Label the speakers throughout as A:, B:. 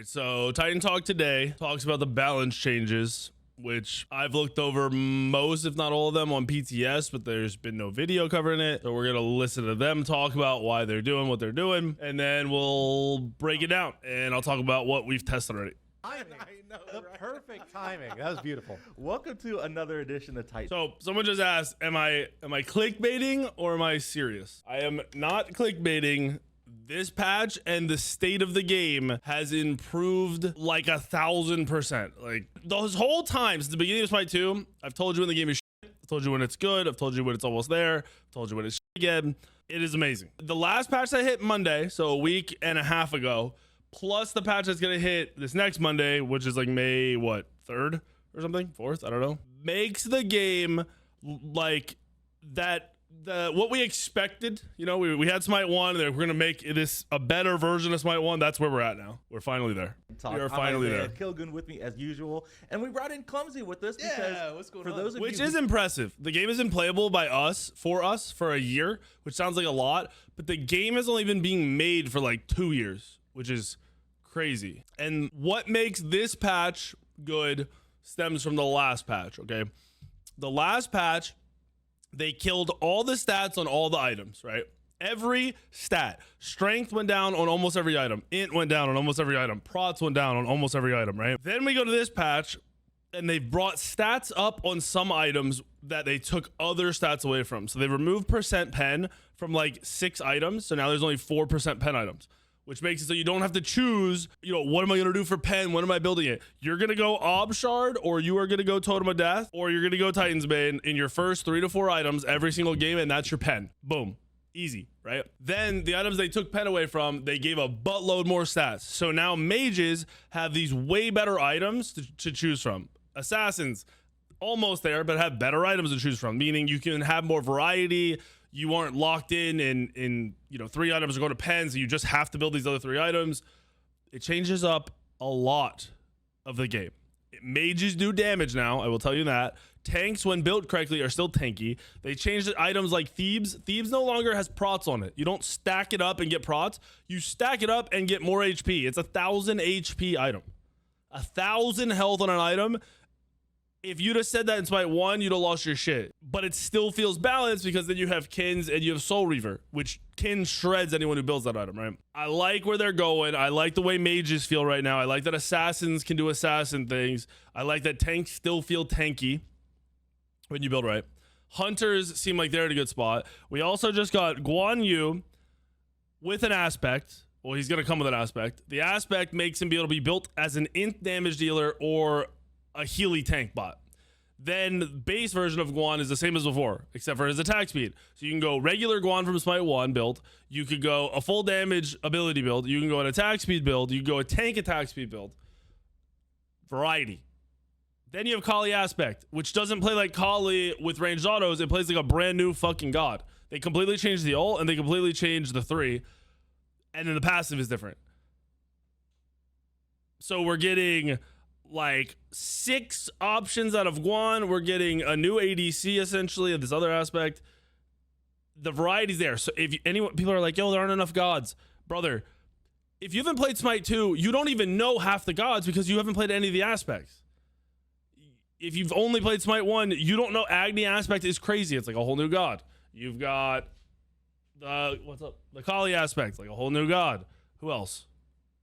A: right, so Titan Talk today talks about the balance changes, which I've looked over most, if not all of them, on PTS, but there's been no video covering it. So we're going to listen to them talk about why they're doing what they're doing, and then we'll break it down, and I'll talk about what we've tested already.
B: I know, the right? Perfect timing. That was beautiful.
C: Welcome to another edition of Titan.
A: So someone just asked, am I clickbaiting or am I serious? I am not clickbaiting. This patch and the state of the game has improved like 1,000%. Like those whole times, the beginning of Smite 2, I've told you when the game is shit. I've told you when it's good. I've told you when it's almost there. I've told you when it's shit again. It is amazing. The last patch that hit Monday, so a week and a half ago, plus the patch that's gonna hit this next Monday, which is like May, what, 3rd or something? 4th? I don't know. Makes the game like that. What we expected, you know, we had Smite 1, and we're gonna make this a better version of Smite 1. That's where we're at now. We're finally there. We are finally there.
C: Kilgun with me as usual, and we brought in Clumsy with us because
B: what's going
C: for
B: on?
C: those of
A: Which
C: you
A: is impressive. The game has been playable by us for a year, which sounds like a lot, but the game has only been being made for like 2 years, which is crazy. And what makes this patch good stems from the last patch. Okay, the last patch, they killed all the stats on all the items, right? Every stat. Strength went down on almost every item. Int went down on almost every item. Prots went down on almost every item, right? Then we go to this patch, and they've brought stats up on some items that they took other stats away from. So they removed percent pen from like 6 items. So now there's only 4% pen items, which makes it so you don't have to choose, you know, what am I going to do for pen? When am I building it? You're going to go Ob Shard, or you are going to go Totem of Death, or you're going to go Titan's Bane in your first 3 to 4 items every single game, and that's your pen. Boom. Easy, right? Then the items they took pen away from, they gave a buttload more stats. So now mages have these way better items to choose from. Assassins, almost there, but have better items to choose from, meaning you can have more variety. You aren't locked in you know, 3 items are going to pens, so you just have to build these other 3 items. It changes up a lot of the game. Mages do damage now, I will tell you that. Tanks, when built correctly, are still tanky. They changed items like Thebes. Thebes no longer has prots on it. You don't stack it up and get prots. You stack it up and get more HP. It's 1,000 HP item. 1,000 health on an item. If you'd have said that in Smite 1, you'd have lost your shit. But it still feels balanced because then you have Kins and you have Soul Reaver, which Kin shreds anyone who builds that item, right? I like where they're going. I like the way mages feel right now. I like that assassins can do assassin things. I like that tanks still feel tanky when you build right. Hunters seem like they're in a good spot. We also just got Guan Yu with an aspect. Well, he's going to come with an aspect. The aspect makes him be able to be built as an int damage dealer or a Healy tank bot. Then the base version of Guan is the same as before, except for his attack speed. So you can go regular Guan from Smite 1 build. You could go a full damage ability build. You can go an attack speed build. You can go a tank attack speed build. Variety. Then you have Kali aspect, which doesn't play like Kali with ranged autos. It plays like a brand new fucking god. They completely changed the ult and they completely changed the 3. And then the passive is different. So we're getting like 6 options out of Guan. We're getting a new ADC essentially of this other aspect. The variety's there. So if people are like, yo, there aren't enough gods. Brother, if you haven't played Smite 2, you don't even know half the gods because you haven't played any of the aspects. If you've only played Smite 1, you don't know Agni aspect is crazy. It's like a whole new god. You've got the Kali aspect, like a whole new god. Who else?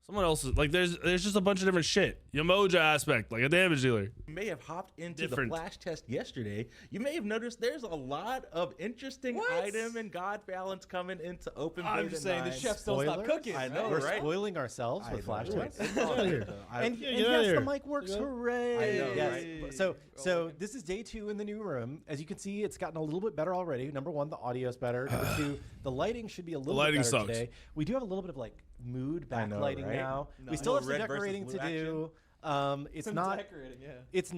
A: Someone else is like there's just a bunch of different shit. Yamoja aspect, like a damage dealer.
C: You may have hopped into the flash test yesterday. You may have noticed there's a lot of interesting item and god balance coming into open beta.
B: I'm just saying the chefs don't stop cooking.
C: I know,
B: We're
C: right?
B: spoiling ourselves with flash tests.
A: And
B: yes, the mic works. Hooray!
C: I know,
B: yes.
C: right?
B: So this is day 2 in the new room. As you can see, it's gotten a little bit better already. Number 1, the audio's better. Number 2, the lighting should be a little bit better
A: sucks
B: today. We do have a little bit of like mood backlighting
C: right?
B: now.
C: No,
B: we still have some
C: red
B: decorating
C: versus
B: to
C: blue
B: do. It's
D: Some
B: not
D: decorating, yeah.
B: it's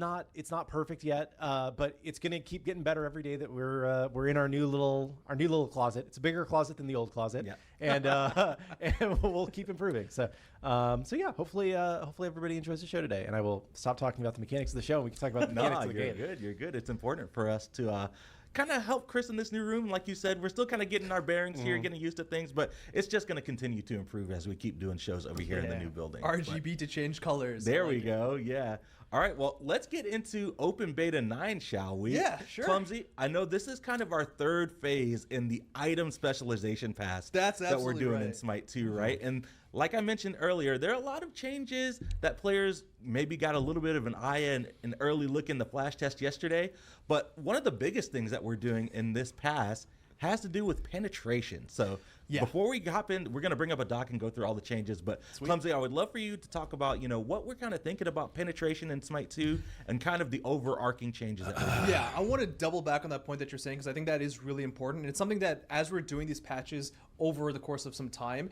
B: not perfect yet, but it's gonna keep getting better every day that we're in our new little closet. It's a bigger closet than the old closet,
C: yeah.
B: and we'll keep improving. So yeah, hopefully everybody enjoys the show today, and I will stop talking about the mechanics of the show and we can talk about the mechanics of the game.
C: You're good. It's important for us to kind of help Chris in this new room. Like you said, we're still kind of getting our bearings here, getting used to things, but it's just going to continue to improve as we keep doing shows over here in the new building.
D: RGB to change colors.
C: There we go. Yeah. All right. Well, let's get into Open Beta 9, shall we?
D: Yeah, sure.
C: Clumsy, I know this is kind of our third phase in the item specialization pass
D: That's
C: that we're
D: absolutely
C: doing in
D: right.
C: Smite 2, right? And like I mentioned earlier, there are a lot of changes that players maybe got a little bit of an eye and an early look in the flash test yesterday. But one of the biggest things that we're doing in this pass has to do with penetration. So before we hop in, we're going to bring up a doc and go through all the changes. But Clumsy, I would love for you to talk about, what we're kind of thinking about penetration in Smite 2 and kind of the overarching changes that we're doing.
D: Yeah, I want to double back on that point that you're saying because I think that is really important. And it's something that as we're doing these patches over the course of some time,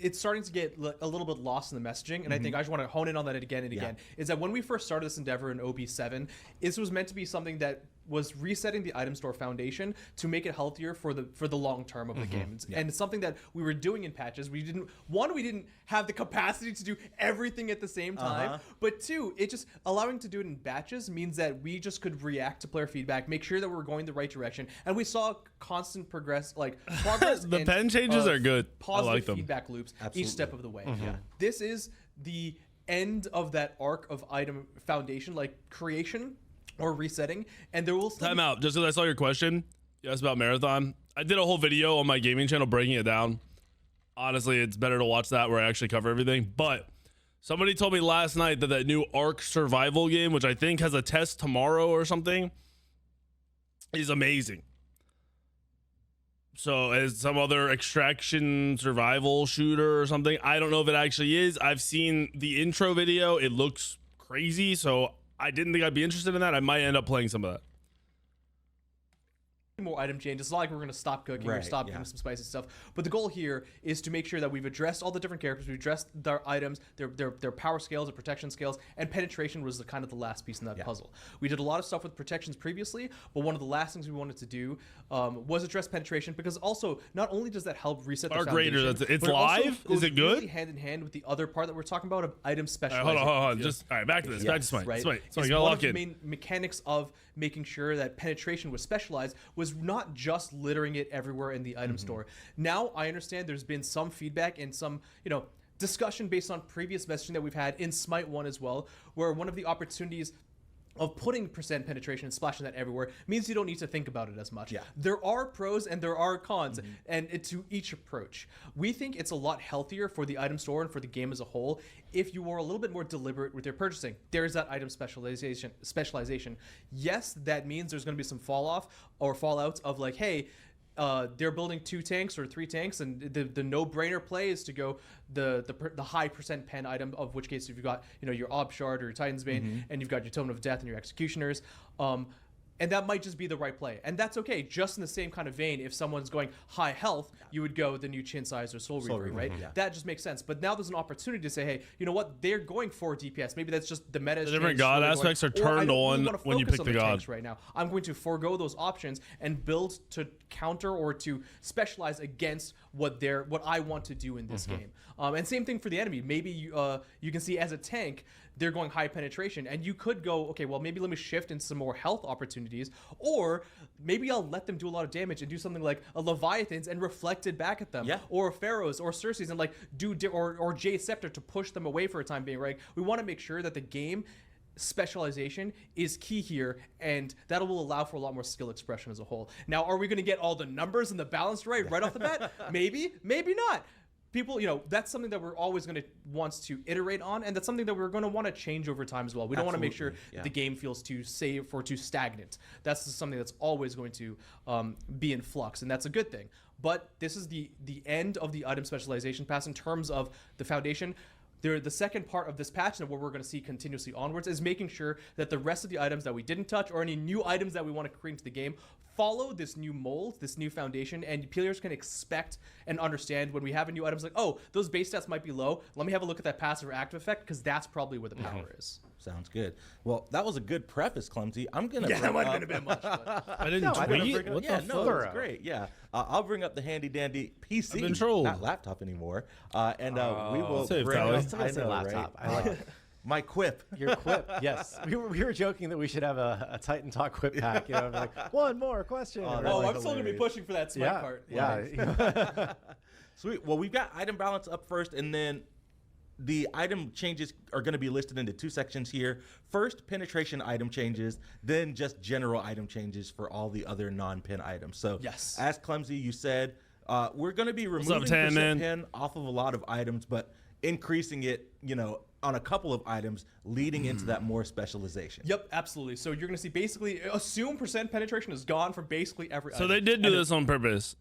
D: it's starting to get a little bit lost in the messaging, and I think I just want to hone in on that again and again, is that when we first started this endeavor in OB7, this was meant to be something that was resetting the item store foundation to make it healthier for the long term of the game. And it's something that we were doing in patches. We didn't have the capacity to do everything at the same time, but two, it just allowing to do it in batches means that we just could react to player feedback, make sure that we're going the right direction, and we saw constant progress.
A: The pen changes are good.
D: Positive
A: I like them.
D: feedback loops each step of the way. This is the end of that arc of item foundation, like creation or resetting, and there will still
A: Time out. Just because I saw your question, you asked about Marathon. I did a whole video on my gaming channel breaking it down. Honestly, it's better to watch that where I actually cover everything. But somebody told me last night that new Ark survival game, which I think has a test tomorrow or something, is amazing. So as some other extraction survival shooter or something, I don't know if it actually is. I've seen the intro video. It looks crazy, so I didn't think I'd be interested in that. I might end up playing some of that.
D: more item changes. It's not like we're going to stop cooking or stop doing some spicy stuff. But the goal here is to make sure that we've addressed all the different characters. We've addressed their items, their power scales, their protection scales, and penetration was kind of the last piece in that puzzle. We did a lot of stuff with protections previously, but one of the last things we wanted to do was address penetration, because also not only does that help reset the foundation,
A: it's
D: but
A: live?
D: It also
A: Is it good?
D: Really hand in hand with the other part that we're talking about of item specialization.
A: Hold on. Just all right, back to this. Back to Smite.
D: Right?
A: Smite.
D: It's
A: You gotta
D: one
A: lock
D: of the
A: in.
D: main mechanics of making sure that penetration was specialized was not just littering it everywhere in the item store. Now I understand there's been some feedback and some, discussion based on previous messaging that we've had in Smite 1 as well, where one of the opportunities of putting percent penetration and splashing that everywhere means you don't need to think about it as much. There are pros and there are cons, and to each approach. We think it's a lot healthier for the item store and for the game as a whole if you were a little bit more deliberate with your purchasing. There's that item specialization. Yes, that means there's going to be some fall off or fallouts of like, hey, they're building 2 tanks or 3 tanks, and the no-brainer play is to go the high percent pen item, of which case if you've got your Ob Shard or your Titan's Bane, and you've got your Totem of Death and your Executioners, and that might just be the right play, and that's okay. Just in the same kind of vein, if someone's going high health, you would go the new Chin Size or Soul Reaver, right? That just makes sense. But now there's an opportunity to say, hey, you know what? They're going for DPS. Maybe that's just the meta.
A: The different god aspects are turned on when you pick the god.
D: Right now, I'm going to forego those options and build to counter or to specialize against what I want to do in this game. And same thing for the enemy. Maybe you can see as a tank, they're going high penetration, and you could go, okay, well, maybe let me shift into some more health opportunities, or maybe I'll let them do a lot of damage and do something like a Leviathans and reflect it back at them, or Pharaohs or Circes, and like or Jay Scepter to push them away for a time being, right? We want to make sure that the game specialization is key here, and that will allow for a lot more skill expression as a whole. Now, are we going to get all the numbers and the balance right off the bat? Maybe not. People, that's something that we're always going to want to iterate on, and that's something that we're going to want to change over time as well. We don't want to make sure the game feels too safe or too stagnant. That's just something that's always going to be in flux, and that's a good thing. But this is the end of the item specialization pass in terms of the foundation. The second part of this patch, and what we're going to see continuously onwards, is making sure that the rest of the items that we didn't touch or any new items that we want to create into the game follow this new mold, this new foundation, and players can expect and understand when we have a new items like, oh, those base stats might be low. Let me have a look at that passive or active effect, because that's probably where the power is.
C: Sounds good. Well, that was a good preface, Clumsy. I'm gonna.
D: That might have been a bit much. But
A: I didn't tweet. What the fuck?
C: It's great. Yeah, I'll bring up the handy dandy PC,
A: I've been trolled.
C: not laptop anymore, and we will
A: Save
C: bring
A: Tally.
C: up.
B: I say laptop. I like it.
C: My quip.
B: Your quip, yes. We were joking that we should have a Titan Talk quip pack. You know, like one more question.
C: Oh,
B: Or,
C: that's
D: Oh,
B: like,
D: I'm still gonna be
C: hilarious.
D: pushing for that Smite part.
B: Yeah.
C: Sweet. Well, we've got item balance up first, and then the item changes are going to be listed into two sections here. First, penetration item changes, then just general item changes for all the other non-pen items. So,
D: Yes.
C: as Clumsy, you said, we're going to be removing
A: up, Tan Man?
C: pen off of a lot of items, but increasing it, on a couple of items, leading into that more specialization.
D: Yep, absolutely. So you're gonna see basically assume percent penetration is gone for basically every
A: So
D: item.
A: they did do this on purpose.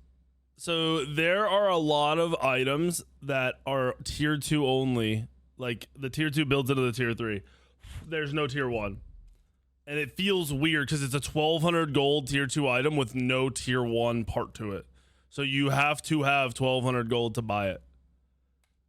A: So there are a lot of items that are tier 2 only. Like the tier 2 builds into the tier 3. There's no tier 1. And it feels weird because it's a 1200 gold tier 2 item with no tier 1 part to it. So you have to have 1200 gold to buy it.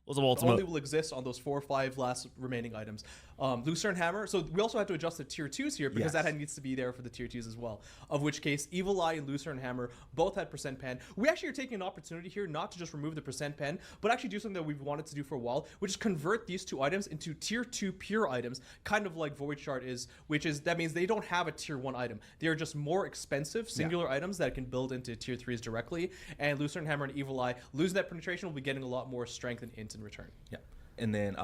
A: What's up, Ultimate?
D: only will exist on those 4 or 5 last remaining items. Lucerne Hammer. So we also have to adjust the tier 2s here because
C: Yes.
D: that needs to be there for the tier 2s as well. Of which case, Evil Eye and Lucerne Hammer both had percent pen. We actually are taking an opportunity here not to just remove the percent pen, but actually do something that we've wanted to do for a while, which is convert these 2 items into tier 2 pure items, kind of like Void Shard is, that means they don't have a tier 1 item. They are just more expensive singular items that can build into tier 3s directly. And Lucerne Hammer and Evil Eye, losing that penetration will be getting a lot more strength and int in return.
C: Yeah. And then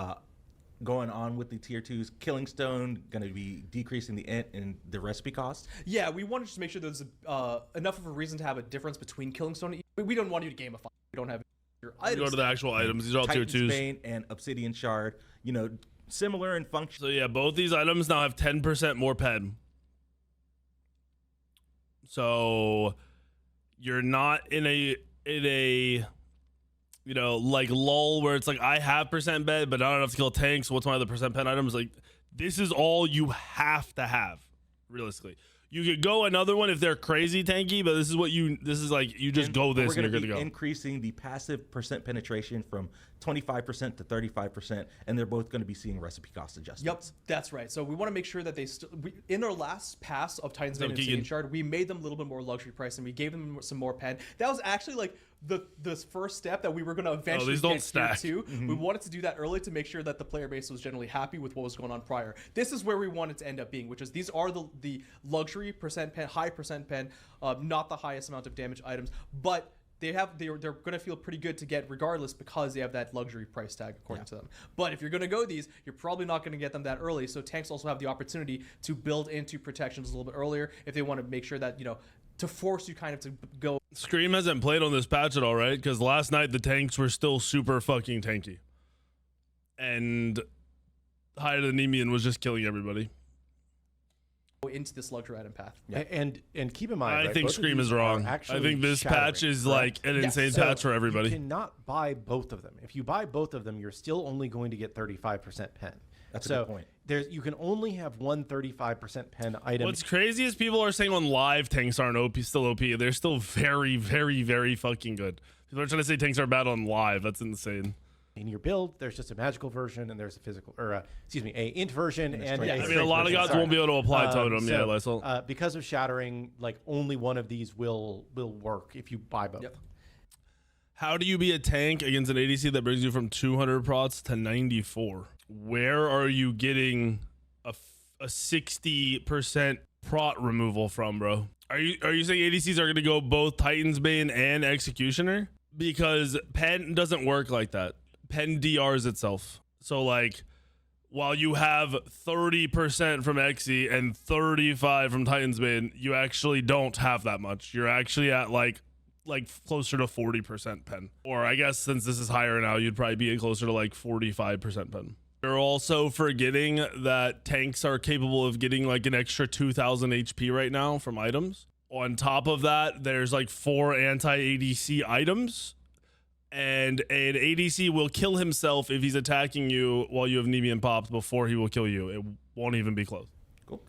C: going on with the tier 2s, Killing Stone going to be decreasing the int and the recipe cost.
D: Yeah, we wanted to just make sure there's enough of a reason to have a difference between Killing Stone. We don't want you to gamify. We don't have your items.
A: Go to the actual items. These are all tier
C: Titan's
A: 2s.
C: Bane and Obsidian Shard, similar in function.
A: So yeah, both these items now have 10% more pen. So you're not in a like lull where it's like I have percent bed but not enough to kill tanks. What's my other percent pen items? Like this is all you have to have, realistically. You could go another one if they're crazy tanky, but this is like you just go this and you're good to go.
C: Increasing the passive percent penetration from 25% to 35%, and they're both going to be seeing recipe cost adjustments.
D: Yep, that's right. So we want to make sure that they in our last pass of Titan's Bane and
A: Keegan?
D: Obsidian Shard, we made them a little bit more luxury price and we gave them some more pen. That was actually like the first step that we were going to eventually
A: these don't
D: get
A: stack.
D: tier 2. We wanted to do that early to make sure that the player base was generally happy with what was going on prior. This is where we wanted to end up being, which is these are the luxury percent pen, high percent pen, not the highest amount of damage items, but they're going to feel pretty good to get regardless because they have that luxury price tag according to them. But if you're going to go these, you're probably not going to get them that early. So tanks also have the opportunity to build into protections a little bit earlier if they want to make sure that, to force you kind of to go.
A: Scream hasn't played on this patch at all, right? Because last night the tanks were still super fucking tanky. And High Anemian was just killing everybody.
D: Into this luxury item path.
B: And keep in mind,
A: I
B: right,
A: think
B: both of
A: Scream
B: these
A: is
B: are
A: wrong. I
B: actually
A: think this patch
B: shattering,
A: is
B: correct?
A: like an insane
B: So
A: patch for everybody.
B: You cannot buy both of them. If you buy both of them, you're still only going to get 35% pen.
C: That's a good point.
B: You can only have one 35% pen item.
A: What's crazy is people are saying on live tanks aren't OP, still OP. They're still very, very, very fucking good. People are trying to say tanks are bad on live. That's insane.
B: In your build, there's just a magical version, and there's a physical, a int version, and
A: I mean, a
B: strength
A: lot of
B: version.
A: gods
B: Sorry.
A: won't be able to apply totem.
B: So,
A: Lysol.
B: because of shattering, like only one of these will work if you buy both.
D: Yep.
A: How do you be a tank against an ADC that brings you from 200 prots to 94? Where are you getting a 60% prot removal from, bro? Are you saying ADCs are going to go both Titan's Bane and Executioner? Because Pen doesn't work like that. Pen DRs itself. So like, while you have 30% from Exy and 35 from Titan's Bane, you actually don't have that much. You're actually at like closer to 40% pen. Or I guess since this is higher now, you'd probably be closer to like 45% pen. You're also forgetting that tanks are capable of getting like an extra 2000 HP right now from items. On top of that, there's like 4 anti-ADC items. And an ADC will kill himself if he's attacking you while you have Nemean popped before he will kill you. It won't even be close.
C: Cool.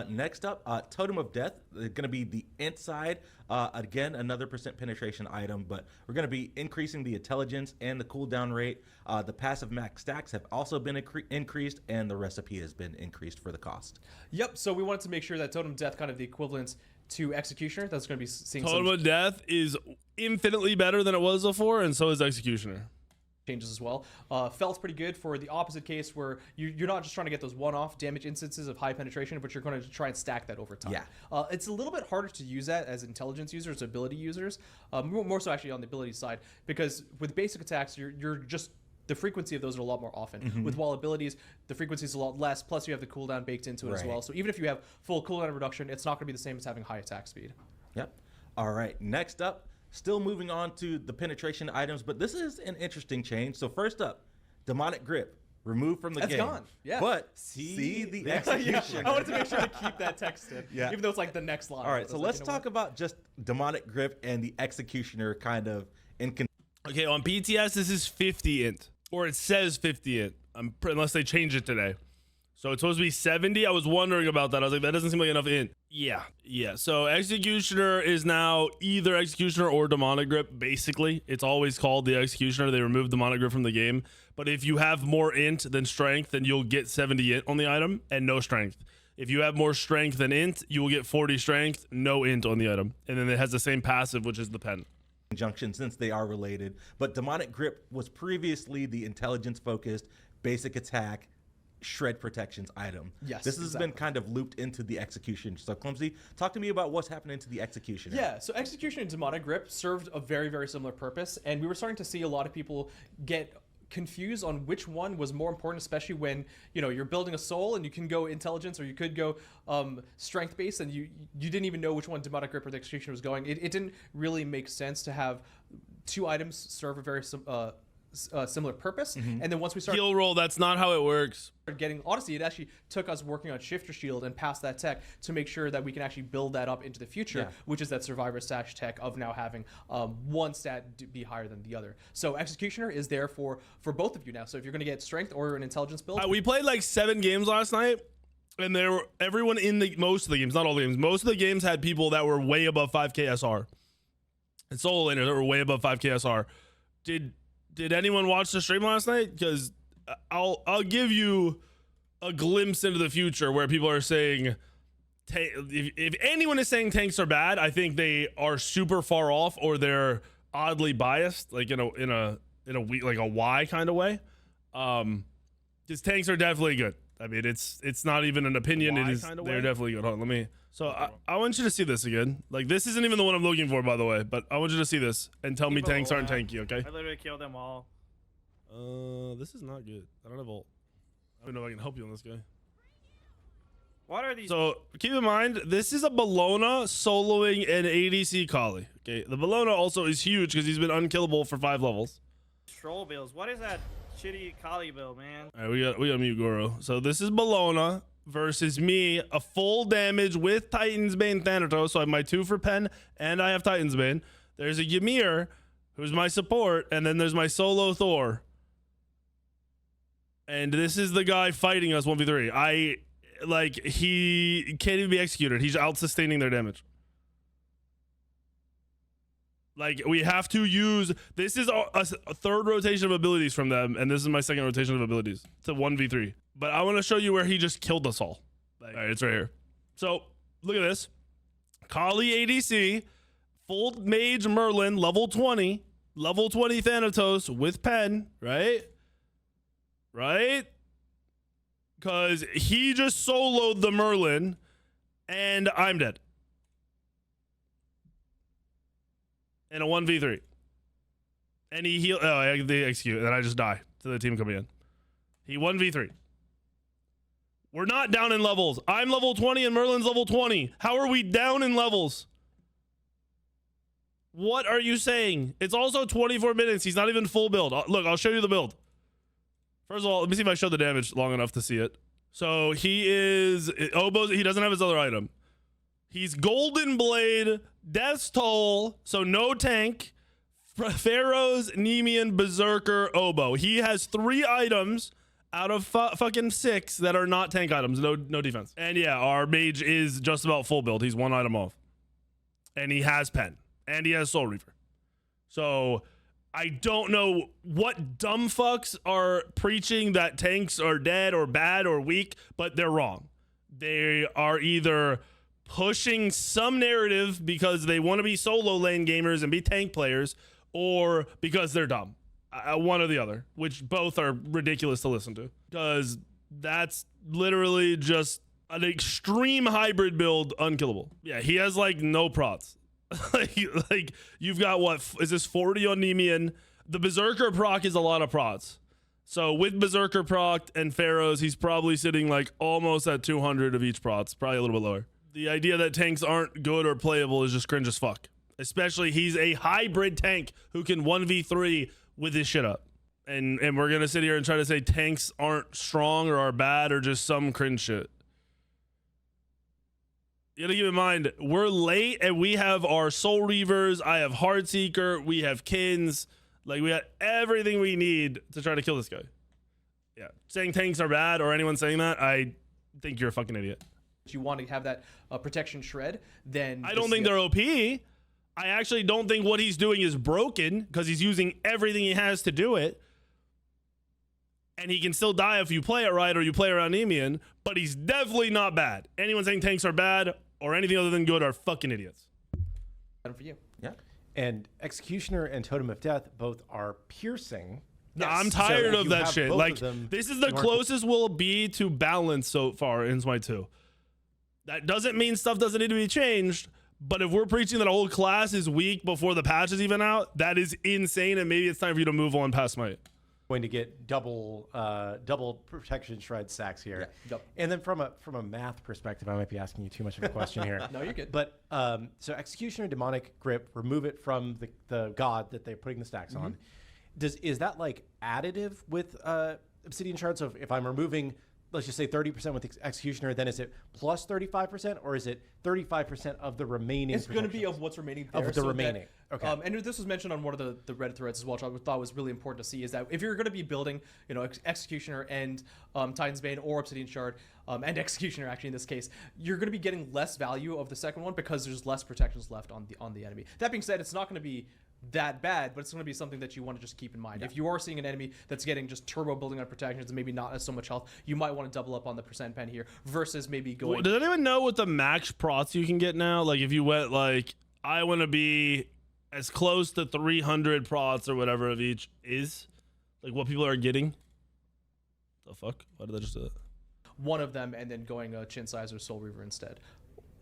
C: Next up, Totem of Death. It's going to be the int side. Again, another percent penetration item, but we're going to be increasing the intelligence and the cooldown rate. The passive max stacks have also been increased, and the recipe has been increased for the cost.
D: Yep. So we wanted to make sure that Totem of Death kind of the equivalent to Executioner. That's going to be seeing
A: Totem of Death is infinitely better than it was before, and so is Executioner.
D: changes as well. Felt pretty good for the opposite case where you're not just trying to get those one-off damage instances of high penetration, but you're going to try and stack that over time.
C: Yeah.
D: It's a little bit harder to use that as intelligence users, ability users, more so actually on the ability side, because with basic attacks, you're just the frequency of those are a lot more often. With wall abilities, the frequency is a lot less, plus you have the cooldown baked into it as well. So even if you have full cooldown reduction, it's not going to be the same as having high attack speed.
C: Yep. All right, next up, still moving on to the penetration items, but this is an interesting change. So first up, demonic grip. Removed from the game.
D: That's gone. Yeah.
C: But see the execution.
D: I wanted to make sure to keep that text in,
C: Yeah.
D: even though it's like the next line.
C: All right, so let's talk about just demonic grip and the executioner kind of in.
A: Okay, on PTS, this is 50 int, or it says 50 int, unless they change it today. So it's supposed to be 70. I was wondering about that. I was like, that doesn't seem like enough int. Yeah. So Executioner is now either Executioner or Demonic Grip, basically. It's always called the Executioner. They removed Demonic Grip from the game. But if you have more int than strength, then you'll get 70 int on the item and no strength. If you have more strength than int, you will get 40 strength, no int on the item. And then it has the same passive, which is the pen.
C: Conjunction, since they are related. But demonic grip was previously the intelligence-focused basic attack shred protections item.
D: Yes,
C: this has been kind of looped into the execution. So Clumsy, talk to me about what's happening to the execution.
D: Yeah, so execution and demonic grip served a very, very similar purpose, and we were starting to see a lot of people get confused on which one was more important, especially when you're building a soul and you can go intelligence or you could go strength based, and you didn't even know which one demonic grip or the execution was going. It didn't really make sense to have two items serve a very similar purpose. And then once we started
A: Heal roll, that's not how it works.
D: getting, honestly, it actually took us working on Shifter Shield and past that tech to make sure that we can actually build that up into the future, which is that Survivor Stash tech of now having one stat be higher than the other. So Executioner is there for both of you now. So if you're going to get strength or an intelligence build,
A: We played like 7 games last night, and everyone in most of the games, not all the games, most of the games had people that were way above 5k SR. And solo laners that were way above 5k SR. Did anyone watch the stream last night? Because I'll give you a glimpse into the future where people are saying, if anyone is saying tanks are bad, I think they are super far off, or they're oddly biased, like in a like a Y kind of way. Because tanks are definitely good. I mean, it's not even an opinion. It is. They're definitely good. Hold on, let me. So I want you to see this again. Like, this isn't even the one I'm looking for, by the way. But I want you to see this and tell me tanks aren't tanky, okay?
E: I literally killed them all.
A: This is not good. I don't have ult. I don't know if I can help you on this guy.
E: What are these?
A: So keep in mind, this is a Bologna soloing an ADC Kali. Okay, the Bologna also is huge because he's been unkillable for 5 levels.
E: Troll bills. What is that shitty Kali bill, man?
A: All right, we got mute Goro. So this is Bologna versus me, a full damage with Titan's Bane Thanatos. So I have my 2 for Pen, and I have Titan's Bane. There's a Ymir, who's my support, and then there's my solo Thor. And this is the guy fighting us 1v3. He can't even be executed. He's out sustaining their damage. Like, we have to use, this is a third rotation of abilities from them, and this is my second rotation of abilities. It's a 1v3. But I want to show you where he just killed us all. All right, it's right here. So, look at this. Kali ADC, full mage Merlin, level 20 Thanatos with Pen, right? Right? Because he just soloed the Merlin, and I'm dead. In a 1v3. And he healed. Oh, they execute, and I just die to the team coming in. He 1v3. We're not down in levels. I'm level 20 and Merlin's level 20. How are we down in levels? What are you saying? It's also 24 minutes. He's not even full build. Look, I'll show you the build. First of all, let me see if I show the damage long enough to see it. So he is Obo's. He doesn't have his other item. He's Golden Blade, Death's Toll, so no tank, Pharaoh's, Nemean, Berserker, Obo. He has 3 items out of fucking 6 that are not tank items. No defense. And yeah, our mage is just about full build. He's 1 item off. And he has Pen. And he has Soul Reaver. So I don't know what dumb fucks are preaching that tanks are dead or bad or weak, but they're wrong. They are either pushing some narrative because they want to be solo lane gamers and be tank players, or because they're dumb. one or the other, which both are ridiculous to listen to, because that's literally just an extreme hybrid build, unkillable. Yeah, he has like no prots. like you've got, what is this, 40 on Nemean? The Berserker proc is a lot of prots. So with Berserker proc and Pharaohs, he's probably sitting like almost at 200 of each prots, probably a little bit lower. The idea that tanks aren't good or playable is just cringe as fuck. Especially he's a hybrid tank who can 1v3 with his shit up. And we're going to sit here and try to say tanks aren't strong or are bad or just some cringe shit. You gotta keep in mind, we're late and we have our Soul Reavers, I have Heartseeker, we have Kins. Like, we got everything we need to try to kill this guy. Yeah. Saying tanks are bad or anyone saying that, I think you're a fucking idiot.
D: If you want to have that protection shred, then
A: I don't think they're OP. I actually don't think what he's doing is broken because he's using everything he has to do it. And he can still die if you play it right or you play around Nemean, but he's definitely not bad. Anyone saying tanks are bad or anything other than good are fucking idiots.
D: for you.
C: Yeah.
B: And Executioner and Totem of Death both are piercing.
A: No, I'm tired
B: So
A: of
B: you
A: that
B: have
A: shit.
B: both
A: Like,
B: of them,
A: this is the
B: you aren't-
A: closest we'll be to balance so far in Smite 2. That doesn't mean stuff doesn't need to be changed, but if we're preaching that a whole class is weak before the patch is even out, that is insane, and maybe it's time for you to move on past Smite.
B: Going to get double protection shred sacks here.
D: Yeah. Yep.
B: And then from a math perspective, I might be asking you too much of a question here.
D: No, you're good.
B: But so Executioner, Demonic Grip, remove it from the god that they're putting the stacks on. Is that like additive with Obsidian Shard? So if I'm removing, let's just say 30% with Executioner, then is it plus 35%, or is it 35% of the remaining?
D: It's going to be
B: protections?
D: of what's remaining there.
B: Of the remaining. Okay.
D: And this was mentioned on one of the Reddit threads as well, which I thought was really important to see, is that if you're going to be building, Executioner and Titan's Bane or Obsidian Shard, and Executioner actually in this case, you're going to be getting less value of the second one because there's less protections left on the enemy. That being said, it's not going to be that bad, but it's going to be something that you want to just keep in mind. If you are seeing an enemy that's getting just turbo building on protections and maybe not as so much health, you might want to double up on the percent pen here versus maybe going.
A: Does anyone know what the max prots you can get now? Like, if you went like, I want to be as close to 300 prots or whatever of each is, like what people are getting. The fuck? Why did I just do that?
D: One of them and then going Chin Size or Soul Reaver instead.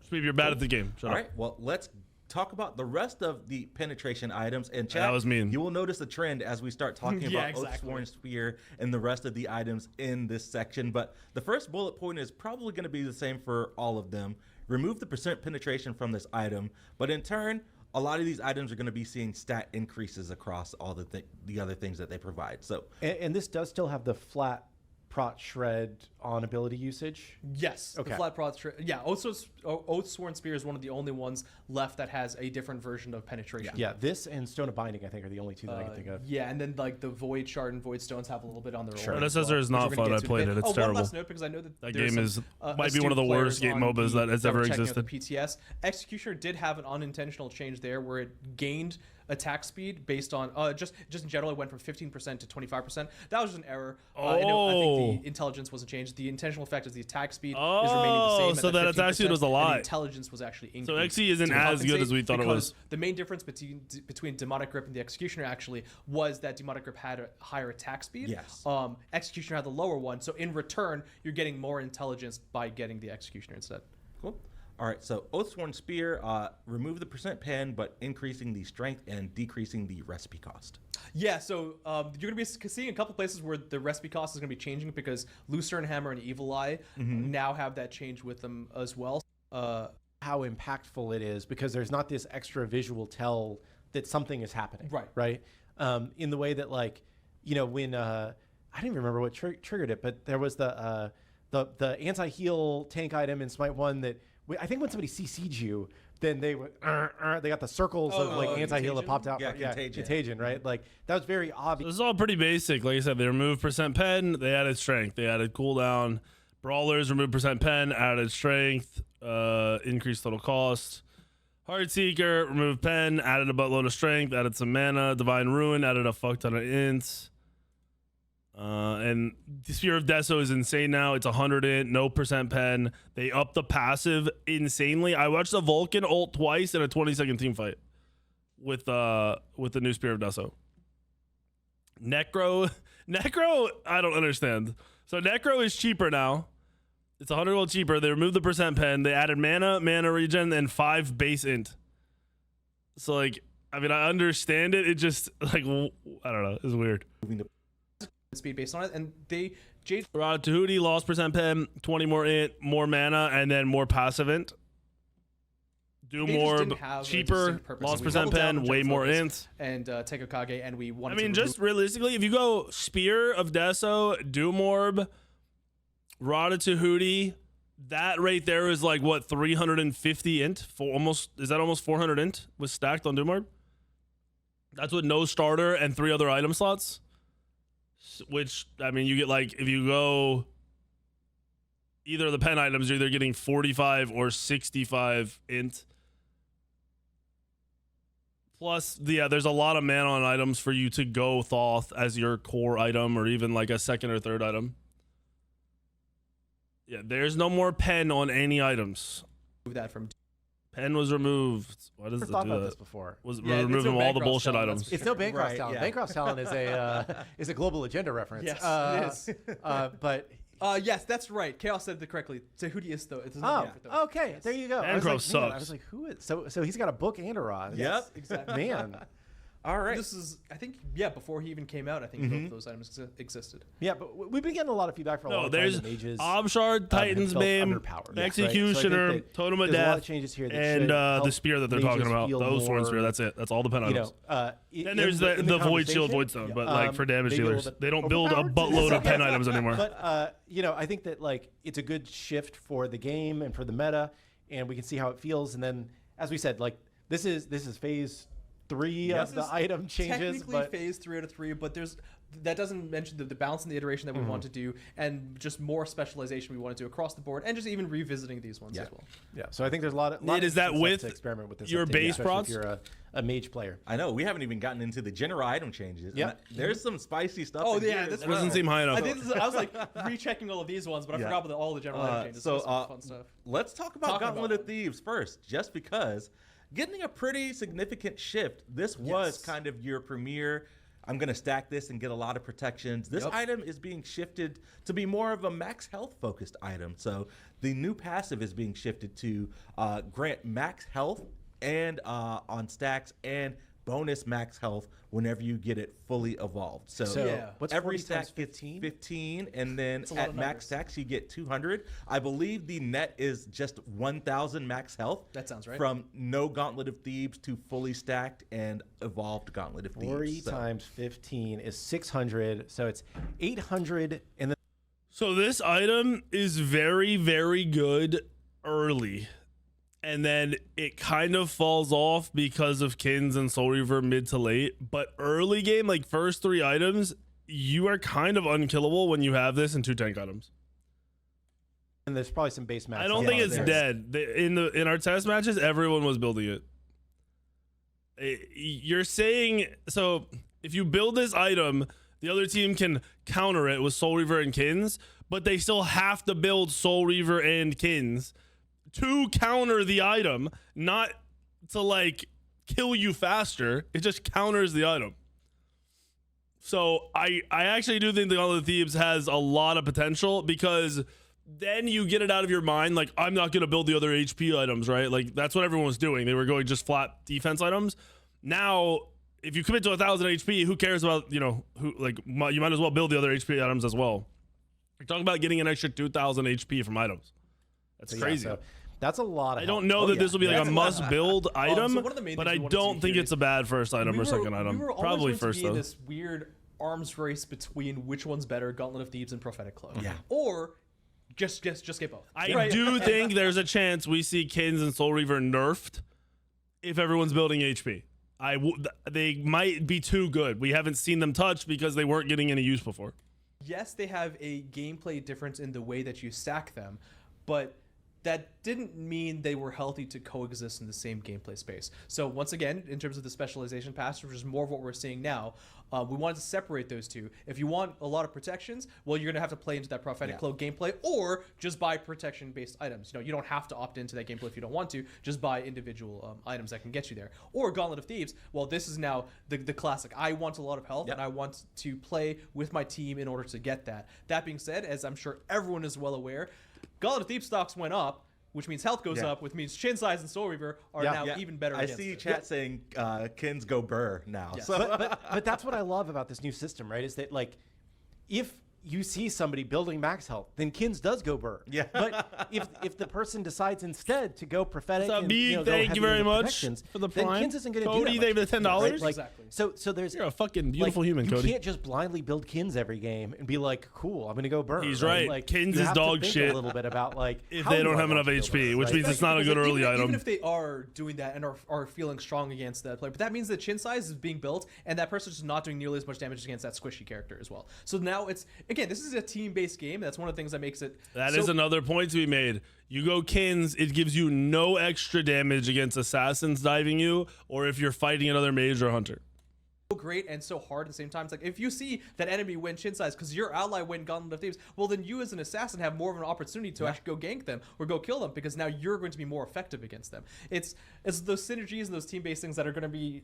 A: Sweep, you're bad at the game. Shut
C: All
A: up.
C: right. Well, let's talk about the rest of the penetration items. And chat,
A: That was mean.
C: you will notice a trend as we start talking
D: Yeah,
C: about
D: exactly.
C: Oathsworn Spear and the rest of the items in this section. But the first bullet point is probably going to be the same for all of them. Remove the percent penetration from this item, but in turn, a lot of these items are going to be seeing stat increases across all the other things that they provide. So,
B: And this does still have the flat prot shred on ability usage.
D: Yes.
B: Okay.
D: The flat prot. Yeah. Oathsworn Spear is one of the only ones left that has a different version of penetration.
B: Yeah, this and Stone of Binding, I think, are the only two that I can think of.
D: Yeah, and then like the Void Shard and Void Stones have a little bit on their
B: Sure.
D: own.
A: Predecessor is not fun. I played it. It's
D: One
A: terrible.
D: last note, because I know that
A: That
D: there's
A: game
D: some,
A: might be one of the
D: astute
A: worst
D: players
A: game
D: on
A: MOBAs that has
D: are
A: ever
D: checking out
A: existed.
D: The PTS Executioner did have an unintentional change there, where it gained attack speed based on just in general. It went from 15% to 25%. That was just an error. I think the intelligence wasn't changed. The intentional effect is the attack speed is remaining the same.
A: So
D: at
A: that attack speed was a
D: and
A: lie.
D: the intelligence was actually increased.
A: So XE isn't
D: to
A: as good
D: compensate,
A: as we thought it
D: because
A: was.
D: the main difference between Demonic Grip and the Executioner actually was that Demonic Grip had a higher attack speed.
C: Yes.
D: Executioner had the lower one. So in return, you're getting more intelligence by getting the Executioner instead.
C: cool. All right, so Oathsworn Spear, remove the percent pen, but increasing the strength and decreasing the recipe cost.
D: Yeah, so you're going to be seeing a couple places where the recipe cost is going to be changing, because Lucerne Hammer and Evil Eye now have that change with them as well.
B: How impactful it is, because there's not this extra visual tell that something is happening. Right. In the way that, like, when I don't even remember what triggered it, but there was the anti-heal tank item in Smite 1 that I think when somebody CC'd you, then they got the circles of like anti-heal that
D: Contagion?
B: popped out.
C: Yeah,
B: Contagion, right? Like that was very obvious.
A: This is all pretty basic. Like I said, they removed percent pen, they added strength, they added cooldown. Brawlers removed percent pen, added strength, increased total cost. Heartseeker removed pen, added a buttload of strength, added some mana. Divine Ruin added a fuck ton of ints. And the Spear of Deso is insane now. It's 100 int, no percent pen. They upped the passive insanely. I watched the Vulcan ult twice in a 20-second team fight with the new Spear of Deso. Necro, I don't understand. So Necro is cheaper now. It's 100 gold cheaper. They removed the percent pen. They added mana regen, and 5 base int. So like, I mean, I understand it. It just like, I don't know. It's weird.
D: Speed based on it, and they
A: Rod Tahuti lost percent pen, 20 more int, more mana, and then more passive int. Do
D: They just
A: more,
D: didn't have a
A: cheaper,
D: distinct purpose.
A: lost
D: We
A: percent
D: doubled down
A: pen,
D: on
A: way
D: Gem
A: more
D: Focus
A: int.
D: and Tekokage, and we
A: I
D: wanted
A: mean,
D: to
A: just realistically, if you go Spear of Deso, Doom Orb, Rod Tahuti, that right there is like what, 350 int? Is that almost 400 int was stacked on Doom Orb? That's with no starter and 3 other item slots. Which, I mean, you get like, if you go either of the pen items, you're either getting 45 or 65 int. Plus, yeah, there's a lot of mana on items for you to go Thoth as your core item or even like a second or third item. Yeah, there's no more pen on any items.
D: move that from.
A: Pen was removed. Why does
B: Never
A: it
B: thought
A: do
B: about
A: that?
B: this before.
A: Was
D: Yeah, it's
A: removing
D: no
A: all the
D: Bancroft's
A: bullshit
D: talent,
A: items.
D: that's for
B: It's no
D: sure.
B: Bancroft's
C: Right,
B: talent.
C: yeah.
B: Bancroft's talent is a global agenda reference.
D: Yes, it is.
B: But
D: Yes, that's right. Chaos said it correctly. Tahuti is though. It doesn't
B: oh,
D: matter though.
B: okay,
D: Yes.
B: there you go.
A: Bancroft
B: I was like, man, I
A: sucks.
B: was like, who is so he's got a book and a rod.
C: Yep.
D: Exactly.
B: Man.
C: All right.
D: This is, I think, before he even came out, I think both of those items existed.
B: Yeah, but we've been getting a lot of feedback from a lot
A: No,
B: of
A: there's
B: mages.
A: Obshard, Titan's
B: felt
A: Bane,
B: underpowered, right?
A: Executioner,
B: So I think that
A: Totem of
B: there's a lot of
A: Death,
B: changes here that
A: and
B: should
A: the
B: help
A: spear that they're
B: mages
A: talking about.
B: feel
A: Those Thorn
B: more,
A: Spear, that's it. That's all the pen
B: you
A: items.
B: know,
A: Then there's the Void Shield, Void Stone, but like for damage
B: maybe a
A: dealers,
B: little bit
A: they don't build a
B: overpowered.
A: buttload of pen items anymore.
B: But you know, I think that like it's a good shift for the game and for the meta, and we can see how it feels. And then, as we said, like this is phase 3 of the item changes.
D: Technically
B: But
D: phase 3 out of 3, but that doesn't mention the balance and the iteration that we want to do, and just more specialization we want to do across the board, and just even revisiting these ones as well.
B: yeah, so I think there's a lot of
A: Is that
B: interesting
A: with
B: stuff to experiment with this
A: your
B: update,
A: base
B: especially
A: procs?
B: if you're a mage player.
C: I know we haven't even gotten into the general item changes.
B: Yeah.
C: And there's some spicy stuff.
D: Oh,
C: in
D: yeah,
C: here
D: this
C: as
A: Doesn't
C: well.
A: seem high enough.
D: I was like rechecking all of these ones, but I
C: Yeah.
D: forgot about all the general item changes.
C: So
D: There's some fun stuff.
C: let's talk about
D: Talk
C: Gauntlet
D: about
C: of Thieves first, just because getting a pretty significant shift. This was
D: Yes.
C: kind of your premier. I'm going to stack this and get a lot of protections. This
D: Yep.
C: item is being shifted to be more of a max health focused item. So the new passive is being shifted to grant max health and on stacks and bonus max health whenever you get it fully evolved. So,
B: So
D: Yeah.
B: what's
C: every
B: 40 times
C: stack gets
B: 15?
C: 15, and then
D: a lot
C: at
D: of
C: max
D: numbers.
C: stacks you get 200. I believe the net is just 1,000 max health.
D: That sounds right.
C: From no Gauntlet of Thieves to fully stacked and evolved Gauntlet of Thieves.
B: 40
C: So-
B: times 15 is 600, so it's 800, and then
A: So this item is very, very good early. And then it kind of falls off because of Kins and Soul Reaver mid to late. But early game, like first 3 items, you are kind of unkillable when you have this in 2 tank items.
B: there's probably some base max.
A: I don't
B: health
A: think it's
B: there.
A: dead. In our test matches, everyone was building it. You're saying, so if you build this item, the other team can counter it with Soul Reaver and Kins, but they still have to build Soul Reaver and Kins to counter the item, not to like kill you faster. It just counters the item. So I actually do think the Gauntlet of Thieves has a lot of potential, because then you get it out of your mind, like, I'm not going to build the other HP items, right? Like, that's what everyone was doing. They were going just flat defense items. Now, if you commit to 1,000 HP, who cares about, you know, who, like, you might as well build the other HP items as well. You're talking about getting an extra 2,000 HP from items. That's
B: So, yeah,
A: crazy.
B: so that's a lot of
A: I don't
B: help.
A: know
B: Oh,
A: that
B: yeah.
A: this will be like a must-build item,
D: so one of the main
A: but
D: things
A: I
D: we wanted to
A: don't
D: see
A: think
D: here
A: it's a bad first item or second item.
D: We were always
A: Probably
D: going
A: first,
D: to be in
A: though.
D: this weird arms race between which one's better, Gauntlet of Thieves and Prophetic Cloak.
C: Yeah.
D: Or just get both.
A: I
D: Right.
A: do think there's a chance we see Kins and Soul Reaver nerfed if everyone's building HP. They might be too good. We haven't seen them touched because they weren't getting any use before.
D: Yes, they have a gameplay difference in the way that you stack them, but that didn't mean they were healthy to coexist in the same gameplay space. So once again, in terms of the specialization pass, which is more of what we're seeing now, we wanted to separate those two. If you want a lot of protections, well, you're going to have to play into that prophetic cloak gameplay, or just buy protection-based items. You don't have to opt into that gameplay if you don't want to. Just buy individual items that can get you there. Or Gauntlet of Thieves. Well, this is now the classic. I want a lot of health, and I want to play with my team in order to get that. That being said, as I'm sure everyone is well aware, Gauntlet of Thieves stocks went up, which means health goes up, which means Chin Size and Soul Reaver are now even better.
C: I see chat saying Kins go burr now.
B: Yes.
C: So.
B: But that's what I love about this new system, right? Is that like, if you see somebody building max health, then Kins does go burr.
C: Yeah.
B: But if the person decides instead to go prophetic,
A: What's up,
B: and,
A: B?
B: go
A: Thank
B: heavy
A: you very
B: into
A: much
B: protections,
A: for the
B: then
A: prime.
B: Kins isn't going to do
A: Cody,
B: that
A: they
B: much.
A: have the $10.
B: Right? Like,
D: Exactly.
B: So there's
A: You're a fucking beautiful human,
B: you
A: Cody.
B: can't just blindly build Kins every game and be like, cool, I'm going to go burr.
A: He's right.
B: Like,
A: Kins
B: you
A: is
B: have to
A: dog
B: think
A: shit
B: a little bit about like
A: if
B: how
A: they
B: you
A: don't
B: are
A: have
B: going
A: enough
B: to build
A: HP,
B: it,
A: which
B: right?
A: means it's not a good early
D: even
A: item.
D: if they are doing that and are feeling strong against that player, but that means that Chin Size is being built, and that person's just not doing nearly as much damage against that squishy character as well. So now it's, again, this is a team-based game. That's one of the things that makes it.
A: That is another point to be made. You go Kins, it gives you no extra damage against assassins diving you, or if you're fighting another mage or hunter.
D: So great and so hard at the same time. It's like, if you see that enemy win Chin Size because your ally win Gauntlet of Thieves, well, then you as an assassin have more of an opportunity to actually go gank them or go kill them, because now you're going to be more effective against them. It's those synergies and those team-based things that are going to be,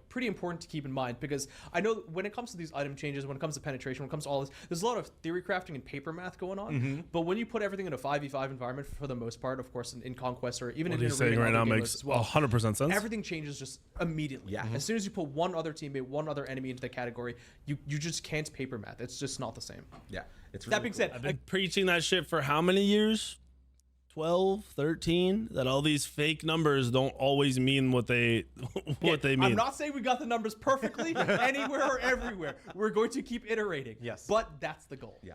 D: pretty important to keep in mind, because I know when it comes to these item changes, when it comes to penetration, when it comes to all this, there's a lot of theory crafting and paper math going on. But when you put everything in a 5v5 environment, for the most part, of course, in Conquest or even
A: What
D: in
A: he's saying right now makes 100% sense.
D: Everything changes just immediately.
C: Yeah.
D: As soon as you put one other teammate, one other enemy into the category, you just can't paper math. It's just not the same.
C: Yeah. It's
D: That being said,
A: I've been preaching that shit for how many years? 12, 13? That all these fake numbers don't always mean what they mean.
D: I'm not saying we got the numbers perfectly anywhere or everywhere. We're going to keep iterating.
B: Yes.
D: But that's the goal.
C: Yeah.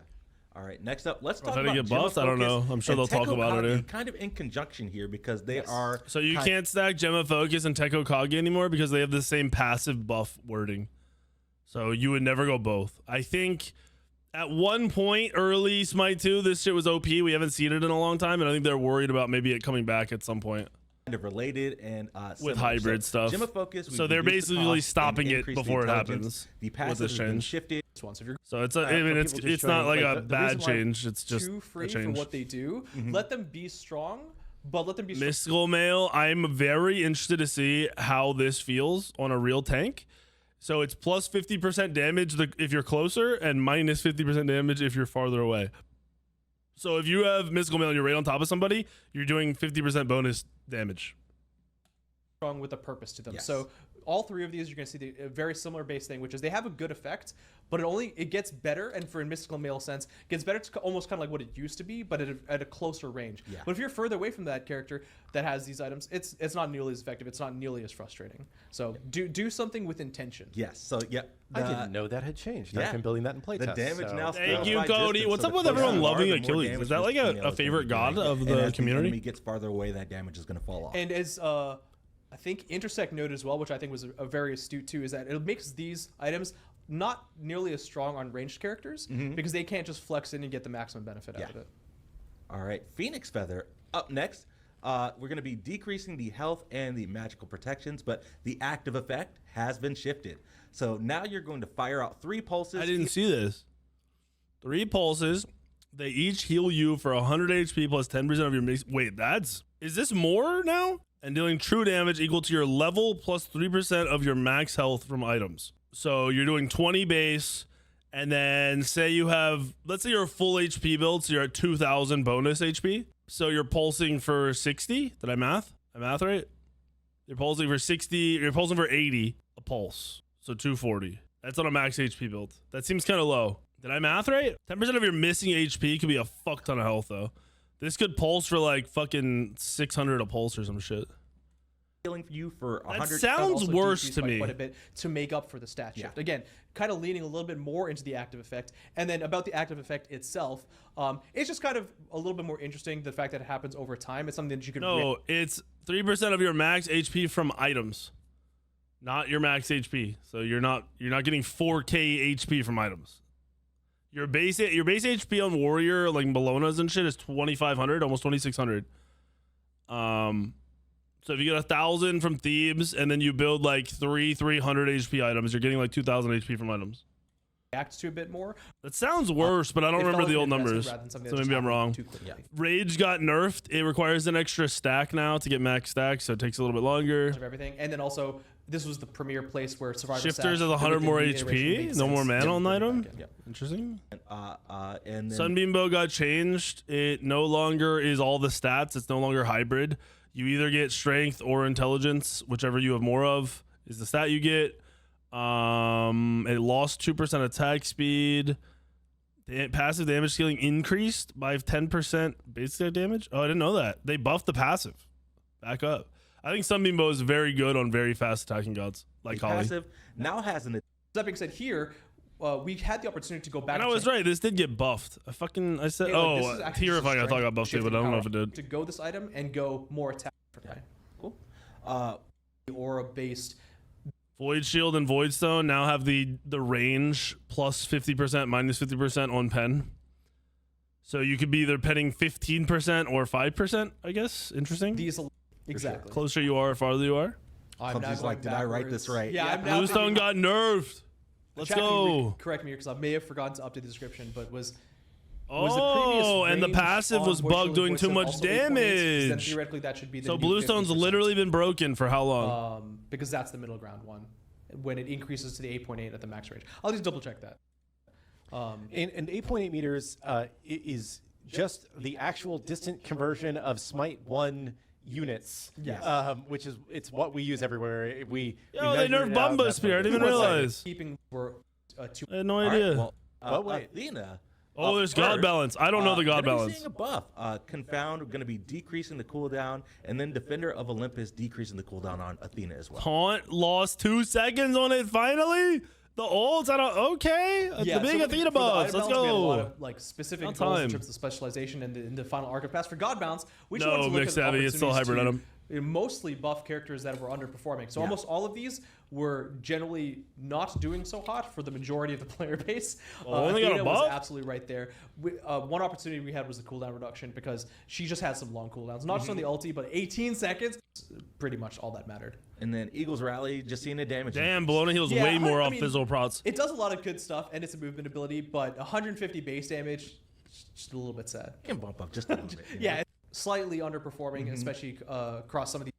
C: All right. Next up, let's talk
A: If
C: about
A: they get buffed, I don't know. I'm sure they'll talk about it.
C: Kind of in conjunction here, because they are.
A: So you can't stack Gemma Focus and Tekko Kage anymore because they have the same passive buff wording. So you would never go both. I think at one point early Smite 2, this shit was OP. We haven't seen it in a long time, and I think they're worried about maybe it coming back at some point.
C: Kind of related and
A: With
C: similar.
A: hybrid stuff.
C: Gemma Focus.
A: So they're basically stopping it before it happens
C: The
A: with
C: passive
A: this
C: has been
A: change.
C: shifted.
A: So it's it's not like a bad change. It's just
D: Too
A: a
D: free for
A: change.
D: what they do. Let them be strong, but let them be
A: Mystical Mail, I'm very interested to see how this feels on a real tank. So it's plus 50% damage if you're closer and minus 50% damage if you're farther away. So if you have Mystical Mail and you're right on top of somebody, you're doing 50% bonus damage.
D: strong with a purpose to them.
C: Yes.
D: So all three of these, you're going to see a very similar base thing, which is they have a good effect, but it gets better, and for a Mystical Mail sense, gets better to almost kind of like what it used to be, but at a closer range.
C: Yeah.
D: But if you're further away from that character that has these items, it's not nearly as effective. It's not nearly as frustrating. So do something with intention.
C: Yes. So yeah.
B: I didn't know that had changed.
C: Yeah.
B: I've been building that in playtest.
C: The damage now.
A: Thank
C: scales
A: you,
C: by
A: Cody.
C: distance,
A: What's
C: so
A: up
C: the
A: with
C: closer
A: everyone
C: you are,
A: loving
C: the more
A: Achilles?
C: damage
A: Is that like
C: Mystical
A: a
C: Mail is gonna
A: favorite
C: be
A: god
C: doing.
A: of
C: And
A: the
C: as
A: community?
C: The enemy gets farther away, that damage is going to fall off.
D: And as I think Intersect noted as well, which I think was a very astute too, is that it makes these items not nearly as strong on ranged characters because they can't just flex in and get the maximum benefit out of it.
C: All right, Phoenix Feather up next. We're going to be decreasing the health and the magical protections, but the active effect has been shifted. So now you're going to fire out 3 pulses.
A: I didn't see this. 3 pulses. They each heal you for 100 HP plus 10% of your mix. Wait, is this more now? And dealing true damage equal to your level plus 3% of your max health from items. So you're doing 20 base, and then say you have, let's say you're a full HP build, so you're at 2,000 bonus HP. So you're pulsing for 60. Did I math? I math right? You're pulsing for 60. You're pulsing for 80 a pulse. So 240. That's on a max HP build. That seems kind of low. Did I math right? 10% of your missing HP could be a fuck ton of health, though. This could pulse for like fucking 600 a pulse or some shit.
C: Healing for you for 100.
A: That sounds
D: Also
A: worse
D: decreased
A: to
D: by
A: me.
D: quite a bit to make up for the stat shift. Again, kind of leaning a little bit more into the active effect. And then about the active effect itself, it's just kind of a little bit more interesting, the fact that it happens over time. It's something that you can
A: No, it's 3% of your max HP from items, not your max HP. So you're not getting 4K HP from items. Your base HP on Warrior, like Bologna's and shit, is 2,500, almost 2,600. So if you get 1,000 from Thebes and then you build like 300 HP items, you're getting like 2,000 HP from items.
D: React to a bit more.
A: That sounds worse, but I don't
D: It
A: remember
D: felt
A: the
D: like
A: old
D: an
A: numbers.
D: investment rather than something
A: So
D: that just
A: maybe I'm
D: happened
A: wrong.
D: too quickly.
A: Rage got nerfed. It requires an extra stack now to get max stacks, so it takes a little bit longer.
D: Of everything, and then also this was the premier place where Survivor
A: Shifters
D: Sat,
A: has 100 more
D: everything, the iteration
A: HP.
D: made
A: No more
D: sense
A: mana
D: to
A: on the
D: bring it
A: item.
D: back in.
A: Interesting.
C: And then
A: Sunbeam Bow got changed. It no longer is all the stats. It's no longer hybrid. You either get strength or intelligence, whichever you have more of is the stat you get. It lost 2% attack speed. Passive damage scaling increased by 10% basic damage. Oh, I didn't know that. They buffed the passive back up. I think Sunbeam Bow is very good on very fast attacking gods like
C: the
A: Holly.
C: passive now has an
D: That being said, here we had the opportunity to go back.
A: And I was right. This did get buffed. I said,
D: Hey,
A: oh,
D: this is actually just
A: Terrifying. I thought it got buffed too,
D: shifting
A: but I don't know
D: power
A: if it did.
D: To go this item and go more attack.
C: cool.
D: Aura based.
A: Void Shield and Void Stone now have the range plus 50%, minus 50% on pen. So you could be either penning 15% or 5%, I guess. Interesting.
D: These exactly.
A: Closer you are, farther you are.
D: I'm
C: Clumsy's
D: now
C: like,
D: going
C: did I write this
D: backwards.
C: right?
D: Yeah,
C: Yeah,
D: I'm now
A: Bluestone
D: thinking-
A: got nerfed. Let's
D: Chat, can you
A: go.
D: correct me here because I may have forgotten to update the description, but was the
A: Oh,
D: previous
A: and the
D: range
A: passive
D: on
A: was
D: Void
A: bugged
D: Shield
A: doing
D: and
A: too
D: Void
A: much
D: Stone also 8.8, then
A: damage.
D: theoretically, that should be the
A: So
D: new
A: Bluestone's
D: 50%.
A: literally been broken for how long?
D: Because that's the middle ground one when it increases to the 8.8 at the max range. I'll just double check that.
B: And 8.8 meters is just the actual distant conversion of Smite 1 units.
D: Yes.
B: Which is it's what we use everywhere. We
A: Yo, they
B: measured
A: nerfed
B: it out,
A: Bumba
B: that's
A: Spear. I
B: what
A: didn't
B: it
A: even
B: is.
A: realize.
D: Keeping for two.
A: I had no
C: All right,
A: idea.
C: well,
B: Oh, wait.
C: Athena.
A: Oh, there's God
C: first,
A: balance. I don't know the God
C: gonna be
A: balance.
C: seeing a buff. Confound going to be decreasing the cooldown, and then Defender of Olympus decreasing the cooldown on Athena as well.
A: Taunt lost 2 seconds on it finally. The ults, I don't. Okay, the big
D: so
A: Athena
D: for the
A: buffs.
D: item
A: Let's
D: balance, we had a lot
A: go.
D: of like specific
A: About
D: goals in
A: time.
D: terms of specialization and in the final arc of pass for God balance. We just
A: No,
D: wanted to look
A: mixed
D: at
A: heavy, it's still
D: opportunities
A: hybrid
D: to, mostly buff characters that were underperforming. So almost all of these were generally not doing so hot for the majority of the player base.
A: Only got a
D: Athena was
A: buff?
D: absolutely right there. One opportunity we had was the cooldown reduction because she just had some long cooldowns, not just on the ulti, but 18 seconds. Pretty much all that mattered.
C: And then Eagles Rally, just seeing a damage.
A: Damn, Bologna heals
D: Yeah,
A: way more
D: I
A: off
D: mean,
A: Fizzle prots.
D: It does a lot of good stuff, and it's a movement ability, but 150 base damage, just a little bit sad.
C: Can bump up just a little bit. you know?
D: Yeah, it's slightly underperforming, especially across some of the.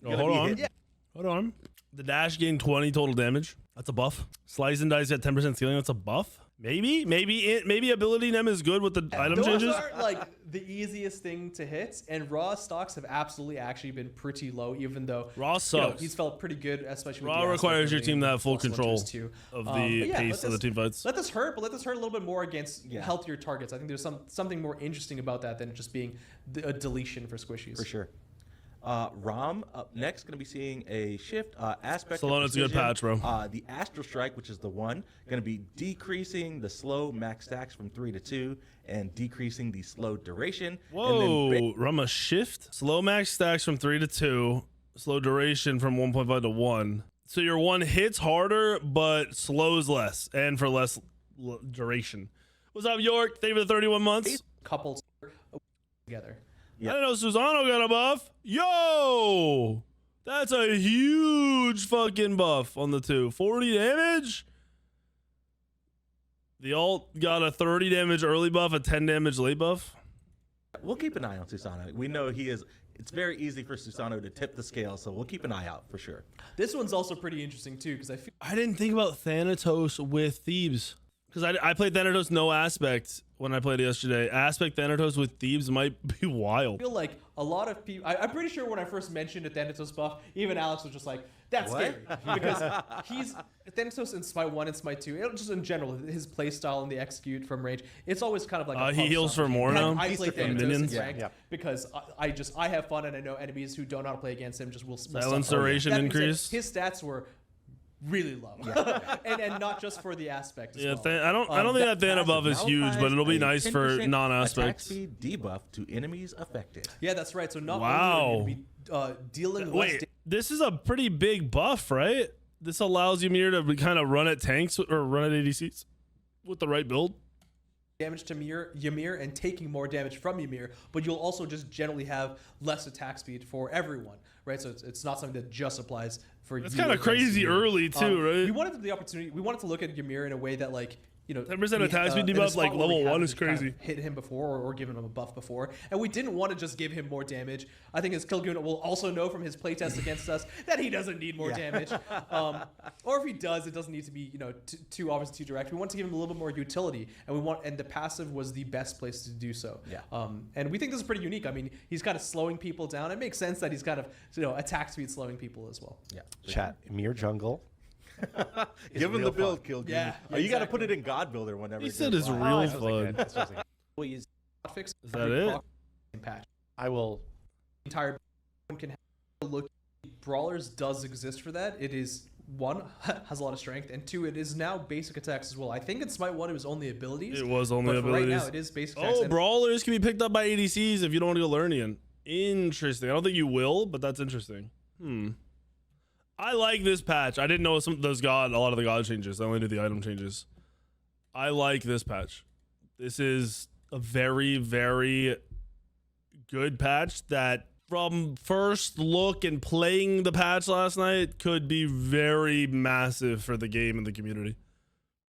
A: Oh, hold on.
D: Yeah.
A: Hold on. The dash gained 20 total damage. That's a buff. Slice and dice got 10% scaling. That's a buff. Maybe ability nem is good with the item
D: Those
A: changes.
D: aren't like the easiest thing to hit, and raw stocks have absolutely actually been pretty low, even though
A: Raw
D: you know,
A: sucks.
D: he's felt pretty good, especially with
A: Raw
D: the
A: requires your
D: aspect
A: team to
D: being
A: have full
D: plus
A: control
D: winters too.
A: of
D: But
A: the
D: yeah,
A: pace of the team fights.
D: Let this hurt, but let this hurt a little bit more against
C: Yeah.
D: healthier targets. I think there's something more interesting about that than just being a deletion for squishies.
C: For sure. Rom up next, going to be seeing a shift aspect.
A: Stallone,
C: of
A: it's a good
C: precision.
A: patch, bro.
C: The Astral Strike, which is the one, going to be decreasing the slow max stacks from 3 to 2 and decreasing the slow duration.
A: Whoa,
C: And then
A: Rama shift. Slow max stacks from 3 to 2. Slow duration from 1.5 to 1. So your one hits harder, but slows less and for less duration. What's up, York? Thank you for the 31 months.
D: Couples together.
A: I didn't know Susano got a buff. Yo! That's a huge fucking buff on the 2. 40 damage? The ult got a 30 damage early buff, a 10 damage late buff.
C: we'll keep an eye on Susano. We know he is. It's very easy for Susano to tip the scale, so we'll keep an eye out for sure.
D: This one's also pretty interesting too because I feel
A: I didn't think about Thanatos with Thebes. Because I played Thanatos no aspect when I played it yesterday. Aspect Thanatos with Thebes might be wild.
D: like a lot of people. I'm pretty sure when I first mentioned a Thanatos buff, even Alex was just like, "That's
C: What?
D: scary," because he's Thanatos in Smite 1 and Smite 2. Just in general, his play style and the execute from range, it's always kind of like a
A: He
D: pump
A: heals
D: style.
A: for more
D: And
A: now?
D: I play
B: Feast of
D: Thanatos in
A: minions?
D: ranked
B: Yeah.
D: because I have fun and I know enemies who don't know how to play against him just will
A: Silence
D: suffer.
A: duration
D: That being said,
A: increase?
D: His stats were really low, and not just for the aspect. As
A: Yeah,
D: well.
A: I don't think that Thana buff is
C: Now
A: huge,
C: applies
A: but it'll be
C: a
A: nice for
C: 10% Attack
A: non-aspects.
C: speed debuff to enemies affected.
D: Yeah, that's right. So not
A: Wow.
D: only are you going to be dealing less
A: Wait, this is a pretty big buff, right? This allows Ymir to kind of run at tanks or run at ADCs with the right build.
D: damage to Ymir and taking more damage from Ymir, but you'll also just generally have less attack speed for everyone, right? So it's not something that just applies for you.
A: It's kind of crazy early too, right?
D: We wanted the opportunity. We wanted to look at Ymir in a way that, like, you know,
A: 10%
D: we,
A: attack speed
D: in a
A: debuff,
D: spot
A: like,
D: where we
A: level 1
D: haven't
A: is
D: kind of
A: crazy.
D: hit him before or given him a buff before, and we didn't want to just give him more damage. I think his Kilgoon will also know from his playtest against us that he doesn't need more damage, or if he does, it doesn't need to be, you know, too obvious, too direct. We want to give him a little bit more utility, and the passive was the best place to do so.
B: Yeah.
D: And we think this is pretty unique. I mean, he's kind of slowing people down. It makes sense that he's kind of, you know, attack speed slowing people as well.
B: Yeah. Chat. Ymir jungle.
C: Give him the build, Kilgoon.
D: Yeah,
C: You got to put it in God Builder whenever.
A: He
C: it
A: said
C: goes
A: it's
C: live.
A: real fun.
D: Please fix
A: Is that it?
D: patch.
B: I will.
D: Entire can have a look. Brawlers does exist for that. It is, one, has a lot of strength, and two, it is now basic attacks as well. I think in Smite 1 it was only abilities.
A: It was only
D: but for
A: abilities.
D: right now it is basic attacks.
A: Oh,
D: and
A: brawlers can be picked up by ADCs if you don't want to go Lernian. Interesting. I don't think you will, but that's interesting. I like this patch. I didn't know a lot of the god changes. I only knew the item changes. I like this patch. This is a very, very good patch that, from first look and playing the patch last night, could be very massive for the game and the community.